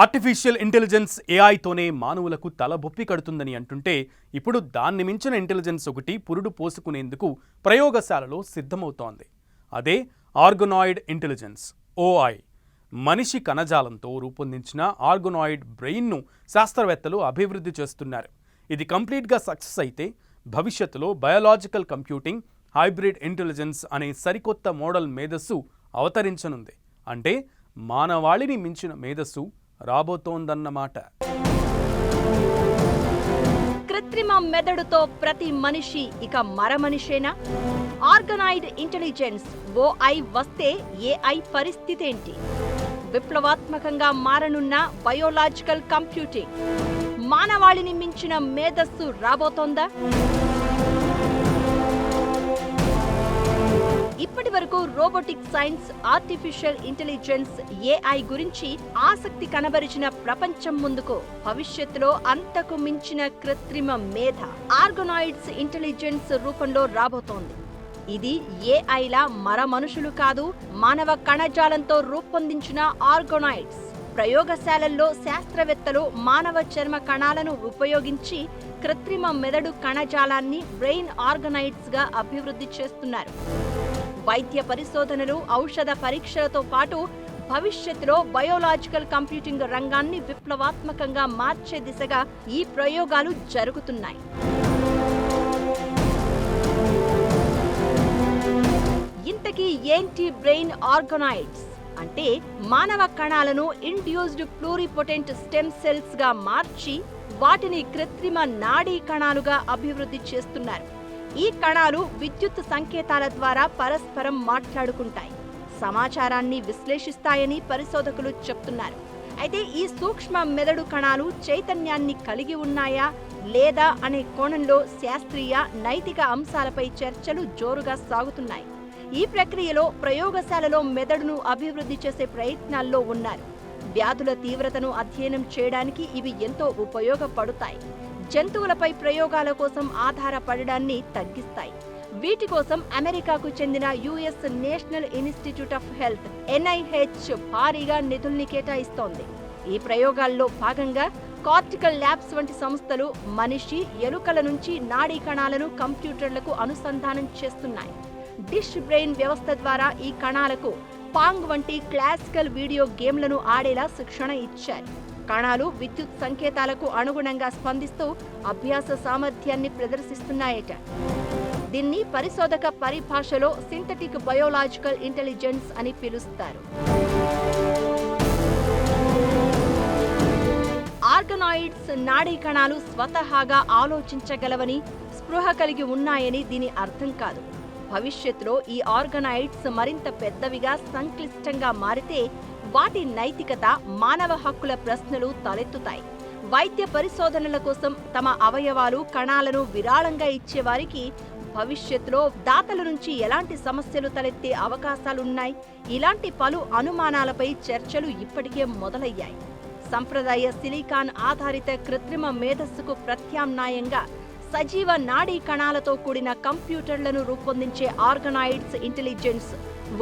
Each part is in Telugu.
ఆర్టిఫిషియల్ ఇంటెలిజెన్స్ ఏఐతోనే మానవులకు తలబొప్పి కడుతుందని అంటుంటే ఇప్పుడు దాన్ని మించిన ఇంటెలిజెన్స్ ఒకటి పురుడు పోసుకునేందుకు ప్రయోగశాలలో సిద్ధమవుతోంది. అదే ఆర్గనాయిడ్ ఇంటెలిజెన్స్ ఓఐ. మనిషి కణజాలంతో రూపొందించిన ఆర్గనాయిడ్ బ్రెయిన్ను శాస్త్రవేత్తలు అభివృద్ధి చేస్తున్నారు. ఇది కంప్లీట్గా సక్సెస్ అయితే భవిష్యత్తులో బయోలాజికల్ కంప్యూటింగ్, హైబ్రిడ్ ఇంటెలిజెన్స్ అనే సరికొత్త మోడల్ మేధస్సు అవతరించనుంది. అంటే మానవాళిని మించిన మేధస్సు రాబోతోందన్నమాట. కృత్రిమ మెదడుతో ప్రతి మనిషి ఇక మరమనిషేనా? ఆర్గనాయిడ్ ఇంటెలిజెన్స్ ఓఐ వస్తే ఏఐ పరిస్థితి ఏంటి? విప్లవాత్మకంగా మారనున్న బయోలాజికల్ కంప్యూటింగ్ మానవాళిని మించిన మేధస్సు రాబోతోందా? ఇప్పటి వరకు robotic science, artificial intelligence, AI గురించి ఆసక్తి కనబరిచిన ప్రపంచం ముందుకు భవిష్యత్తులో అంతకు మించిన కృత్రిమ మేధ ఆర్గనాయిడ్స్ ఇంటెలిజెన్స్ రూపంలో రాబోతోంది. ఇది ఏఐలా మనుషులు కాదు, మానవ కణజాలంతో రూపొందించిన ఆర్గనాయిడ్స్. ప్రయోగశాలల్లో శాస్త్రవేత్తలు మానవ చర్మ కణాలను ఉపయోగించి కృత్రిమ మెదడు కణజాలాన్ని బ్రెయిన్ ఆర్గనాయిడ్స్ గా అభివృద్ధి చేస్తున్నారు. వైద్య పరిశోధనలు, ఔషధ పరీక్షలతో పాటు భవిష్యత్తులో బయోలాజికల్ కంప్యూటింగ్ రంగాన్ని విప్లవాత్మకంగా మార్చే దిశగా ఈ ప్రయోగాలు జరుగుతున్నాయి. ఇంతకీ ఏంటి బ్రెయిన్ ఆర్గనాయిడ్స్ అంటే? మానవ కణాలను ఇండ్యూస్డ్ ప్లూరిపొటెంట్ స్టెమ్ సెల్స్ గా మార్చి వాటిని కృత్రిమ నాడీ కణాలుగా అభివృద్ధి చేస్తున్నారు. ఈ కణాలు విద్యుత్ సంకేతాల ద్వారా పరస్పరం మాట్లాడుకుంటాయి, సమాచారాన్ని విశ్లేషిస్తాయని పరిశోధకులు చెప్తున్నారు. అయితే ఈ సూక్ష్మ మెదడు కణాలు చైతన్యాన్ని కలిగి ఉన్నాయా లేదా అనే కోణంలో శాస్త్రీయ, నైతిక అంశాలపై చర్చలు జోరుగా సాగుతున్నాయి. ఈ ప్రక్రియలో ప్రయోగశాలలో మెదడును అభివృద్ధి చేసే ప్రయత్నాల్లో ఉన్నారు. వ్యాధుల తీవ్రతను అధ్యయనం చేయడానికి ఇవి ఎంతో ఉపయోగపడతాయి. జంతువులపై ప్రయోగాల కోసం ఆధారపడడాన్ని తగ్గిస్తాయి. వీటి కోసం అమెరికాకు చెందిన US national institute of health NIH భారీగా నిధుల్ని కేటాయిస్తోంది. ఈ ప్రయోగాల్లో భాగంగా కార్టికల్ ల్యాబ్స్ వంటి సంస్థలు మనిషి, ఎలుకల నుంచి నాడీ కణాలను కంప్యూటర్లకు అనుసంధానం చేస్తున్నాయి. డిష్ బ్రెయిన్ వ్యవస్థ ద్వారా ఈ కణాలకు పాంగ్ వంటి క్లాసికల్ వీడియో గేమ్లను ఆడేలా శిక్షణ ఇచ్చారు. కణాలు విద్యుత్ సంకేతాలకు అనుగుణంగా స్పందిస్తూ అభ్యాస సామర్థ్యాన్ని ప్రదర్శిస్తున్నాయట. దీన్ని పరిశోధక పరిభాషలో సింథటిక్ బయోలాజికల్ ఇంటెలిజెన్స్ అని పిలుస్తారు. ఆర్గనాయిడ్స్ నాడీ కణాలు స్వతహాగా ఆలోచించగలవని, స్పృహ కలిగి ఉన్నాయని దీని అర్థం కాదు. భవిష్యత్తులో ఈ ఆర్గనాయిడ్స్ మరింత పెద్దవిగా, సంక్లిష్టంగా మారితే వాటి నైతికత, మానవ హక్కుల ప్రశ్నలు తలెత్తుతాయి. వైద్య పరిశోధనల కోసం తమ అవయవాలు, కణాలను విరాళంగా ఇచ్చేవారికి భవిష్యత్తులో దాతల నుంచి ఎలాంటి సమస్యలు తలెత్తే అవకాశాలున్నాయి? ఇలాంటి పలు అనుమానాలపై చర్చలు ఇప్పటికే మొదలయ్యాయి. సంప్రదాయ సిలికాన్ ఆధారిత కృత్రిమ మేధస్సుకు ప్రత్యామ్నాయంగా సజీవ నాడీ కణాలతో కూడిన కంప్యూటర్లను రూపొందించే ఆర్గనాయిడ్స్ ఇంటెలిజెన్స్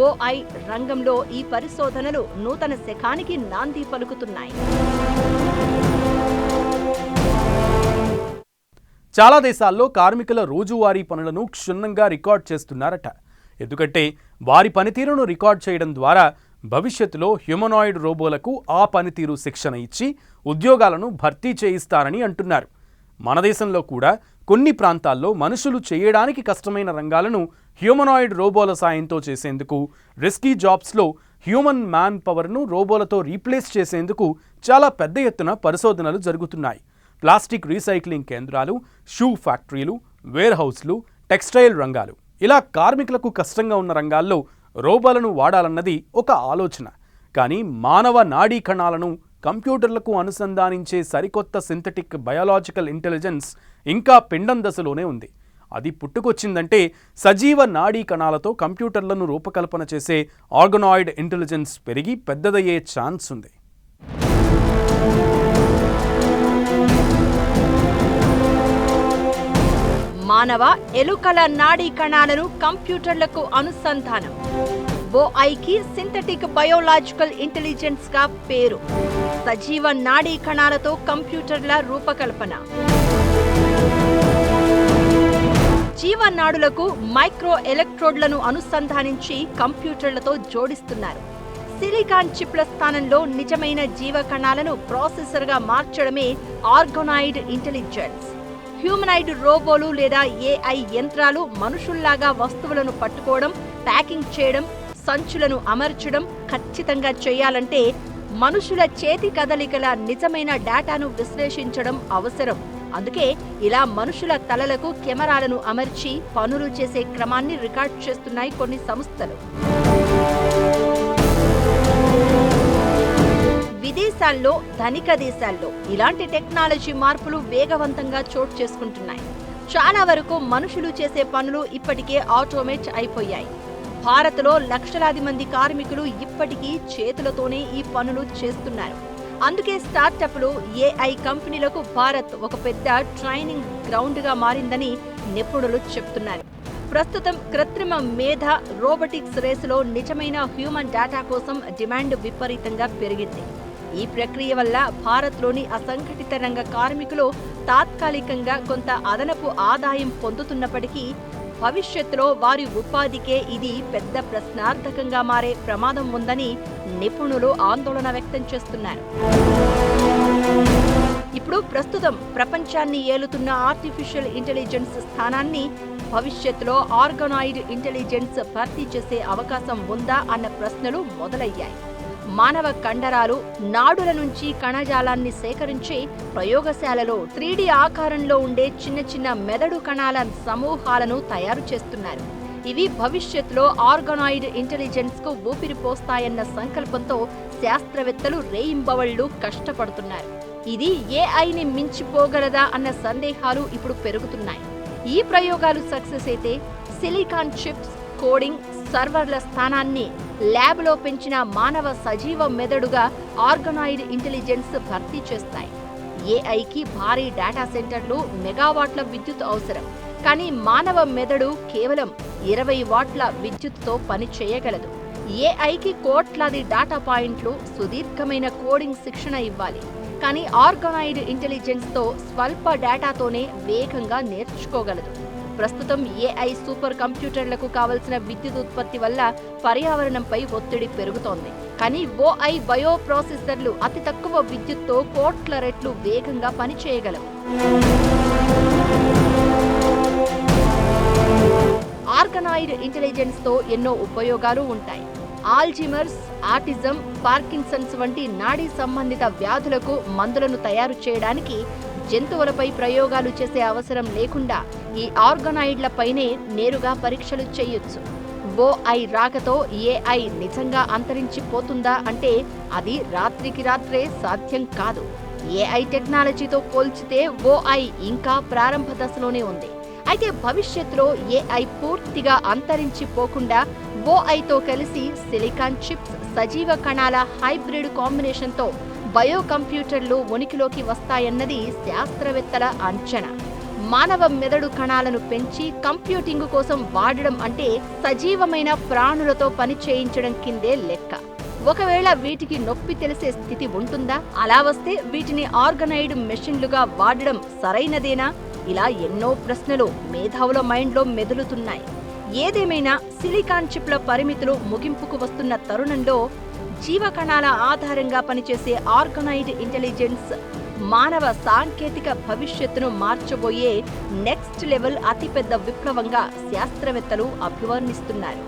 ఓఐ రంగంలో ఈ పరిశోధనలు నూతన శకానికి నాంది పలుకుతున్నాయి. చాలా దేశాల్లో కార్మికుల రోజువారీ పనులను క్షుణ్ణంగా రికార్డ్ చేస్తున్నారట. ఎందుకంటే వారి పనితీరును రికార్డ్ చేయడం ద్వారా భవిష్యత్తులో హ్యూమనాయిడ్ రోబోలకు ఆ పనితీరు శిక్షణ ఇచ్చి ఉద్యోగాలను భర్తీ చేయిస్తారని అంటున్నారు. మన దేశంలో కూడా కొన్ని ప్రాంతాల్లో మనుషులు చేయడానికి కష్టమైన రంగాలను హ్యూమనాయిడ్ రోబోల సాయంతో చేసేందుకు, రిస్కీ జాబ్స్లో హ్యూమన్ మ్యాన్ పవర్ను రోబోలతో రీప్లేస్ చేసేందుకు చాలా పెద్ద ఎత్తున పరిశోధనలు జరుగుతున్నాయి. ప్లాస్టిక్ రీసైక్లింగ్ కేంద్రాలు, షూ ఫ్యాక్టరీలు, వేర్ హౌస్లు, టెక్స్టైల్ రంగాలు, ఇలా కార్మికులకు కష్టంగా ఉన్న రంగాల్లో రోబోలను వాడాలన్నది ఒక ఆలోచన. కానీ మానవ నాడీ కణాలను కంప్యూటర్లకు అనుసంధానించే సరికొత్త సింథటిక్ బయోలాజికల్ ఇంటెలిజెన్స్ ఇంకా పిండం దశలోనే ఉంది. అది పుట్టుకొచ్చిందంటే సజీవ నాడీ కణాలతో కంప్యూటర్లను రూపకల్పన చేసే ఆర్గనాయిడ్ ఇంటెలిజెన్స్ పెరిగి పెద్దదయ్యే ఛాన్స్ ఉంది. మానవ, ఎలుకల నాడీ కణాలను కంప్యూటర్లకు అనుసంధానం ఓఐకి సింథటిక్ బయోలాజికల్ ఇంటెలిజెన్స్ గా పేరు. సజీవ నాడీ కణాలతో కంప్యూటర్ల రూపకల్పన. జీవనాడులకు మైక్రో ఎలక్ట్రోడ్లను అనుసంధానించి కంప్యూటర్లతో జోడిస్తున్నారు. సిలికాన్ చిప్ల స్థానంలో నిజమైన జీవ కణాలను ప్రాసెసర్గా మార్చడమే ఆర్గనాయిడ్ ఇంటెలిజెన్స్. హ్యూమనాయిడ్ రోబోలు లేదా ఏఐ యంత్రాలు మనుషుల్లాగా వస్తువులను పట్టుకోవడం, ప్యాకింగ్ చేయడం, సంచులను అమర్చడం ఖచ్చితంగా చేయాలంటే మనుషుల చేతి కదలికల నిజమైన డేటాను విశ్లేషించడం అవసరం. అందుకే ఇలా మనుషుల తలలకు కెమెరాలను అమర్చి పనులు చేసే క్రమాన్ని రికార్డ్ చేస్తున్నాయి కొన్ని సంస్థలు. విదేశాల్లో, ధనిక దేశాల్లో ఇలాంటి టెక్నాలజీ మార్పులు వేగవంతంగా చోటు చేసుకుంటున్నాయి. చాలా వరకు మనుషులు చేసే పనులు ఇప్పటికే ఆటోమేట్ అయిపోయాయి. భారత్లో లక్షలాది మంది కార్మికులు ఇప్పటికీ చేతులతోనే ఈ పనులు చేస్తున్నారు. అందుకే స్టార్టప్లు, ఏఐ కంపెనీలకు భారత్ ఒక పెద్ద ట్రైనింగ్ గ్రౌండ్గా మారిందని నిపుణులు చెప్తున్నారు. ప్రస్తుతం కృత్రిమ మేధ, రోబోటిక్స్ రేసులో నిజమైన హ్యూమన్ డేటా కోసం డిమాండ్ విపరీతంగా పెరిగింది. ఈ ప్రక్రియ వల్ల భారత్లోని అసంఘటిత రంగ కార్మికులు తాత్కాలికంగా కొంత అదనపు ఆదాయం పొందుతున్నప్పటికీ భవిష్యత్తులో వారి ఉపాధికే ఇది పెద్ద ప్రశ్నార్థకంగా మారే ప్రమాదం ఉందని నిపుణులు ఆందోళన వ్యక్తం చేస్తున్నారు. ఇప్పుడు ప్రస్తుతం ప్రపంచాన్ని ఏలుతున్న ఆర్టిఫిషియల్ ఇంటెలిజెన్స్ స్థానాన్ని భవిష్యత్తులో ఆర్గనాయిడ్ ఇంటెలిజెన్స్ భర్తీ చేసే అవకాశం ఉందా అన్న ప్రశ్నలు మొదలయ్యాయి. మానవ కండరాలు, నాడుల నుంచి కణజాలాన్ని సేకరించి ప్రయోగశాలలో 3D ఆకారంలో ఉండే చిన్న చిన్న మెదడు కణాల సమూహాలను తయారు చేస్తున్నారు. ఇవి భవిష్యత్తులో ఆర్గనాయిడ్ ఇంటెలిజెన్స్ కు ఊపిరి పోస్తాయన్న సంకల్పంతో శాస్త్రవేత్తలు రేయింబవళ్లు కష్టపడుతున్నారు. ఇది ఏఐని మించిపోగలదా అన్న సందేహాలు ఇప్పుడు పెరుగుతున్నాయి. ఈ ప్రయోగాలు సక్సెస్ అయితే సిలికాన్ చిప్స్, కోడింగ్, సర్వర్ల స్థానాన్ని ల్యాబ్లో పెంచిన మానవ సజీవ మెదడుగా ఆర్గనాయిడ్ ఇంటెలిజెన్స్ భర్తీ చేస్తాయి. ఏఐకి భారీ డేటా సెంటర్లు, మెగావాట్ల విద్యుత్ అవసరం. కానీ మానవ మెదడు కేవలం 20 వాట్ల విద్యుత్తో పని చేయగలదు. ఏఐకి కోట్లాది డేటా పాయింట్లు, సుదీర్ఘమైన కోడింగ్ శిక్షణ ఇవ్వాలి. కానీ ఆర్గనాయిడ్ ఇంటెలిజెన్స్తో స్వల్ప డేటాతోనే వేగంగా నేర్చుకోగలదు. ప్రస్తుతం ఏఐ సూపర్ కంప్యూటర్లకు కావలసిన విద్యుత్ ఉత్పత్తి వల్ల పర్యావరణంపై ఒత్తిడి పెరుగుతోంది. కానీ ఓఐ బయో ప్రాసెసర్లు అతి తక్కువ విద్యుత్తో కోట్ల రెట్లు వేగంగా పనిచేయగలవు. ఆర్గనాయిడ్ ఇంటెలిజెన్స్తో ఎన్నో ఉపయోగాలు ఉంటాయి. ఆల్జీమర్స్, ఆటిజం, పార్కిన్సన్స్ వంటి నాడీ సంబంధిత వ్యాధులకు మందులను తయారు చేయడానికి జంతువులపై ప్రయోగాలు చేసే అవసరం లేకుండా ఈ ఆర్గనాయిడ్లపైనే నేరుగా పరీక్షలు చేయొచ్చు. ఓఐ రాకతో ఏఐ నిజంగా అంతరించిపోతుందా అంటే అది రాత్రికి రాత్రే సాధ్యం కాదు. ఏఐ టెక్నాలజీతో పోల్చితే ఓఐ ఇంకా ప్రారంభ దశలోనే ఉంది. అయితే భవిష్యత్తులో ఏఐ పూర్తిగా అంతరించిపోకుండా ఓఐతో కలిసి సిలికాన్ చిప్స్, సజీవ కణాల హైబ్రిడ్ కాంబినేషన్తో బయో కంప్యూటర్లు ఉనికిలోకి వస్తాయన్నది శాస్త్రవేత్తల అంచనా. మానవ మెదడు కణాలను పెంచి కంప్యూటింగ్ కోసం వాడడం అంటే సజీవమైన ప్రాణులతో పని చేయించడం కిందే లెక్క. ఒకవేళ వీటికి నొప్పి తెలిసే స్థితి ఉంటుందా? అలా వస్తే వీటిని ఆర్గనైడ్ మెషిన్లుగా వాడడం సరైనదేనా? ఇలా ఎన్నో ప్రశ్నలు మేధావుల మైండ్లో మెదులుతున్నాయి. ఏదేమైనా సిలికాన్ చిప్ల పరిమితులు ముగింపుకు వస్తున్న తరుణంలో జీవకణాల ఆధారంగా పనిచేసే ఆర్గనైడ్ ఇంటెలిజెన్స్ మానవ సాంకేతిక భవిష్యత్తును మార్చబోయే నెక్స్ట్ లెవెల్ అతిపెద్ద విప్లవంగా శాస్త్రవేత్తలు అభివర్ణిస్తున్నారు.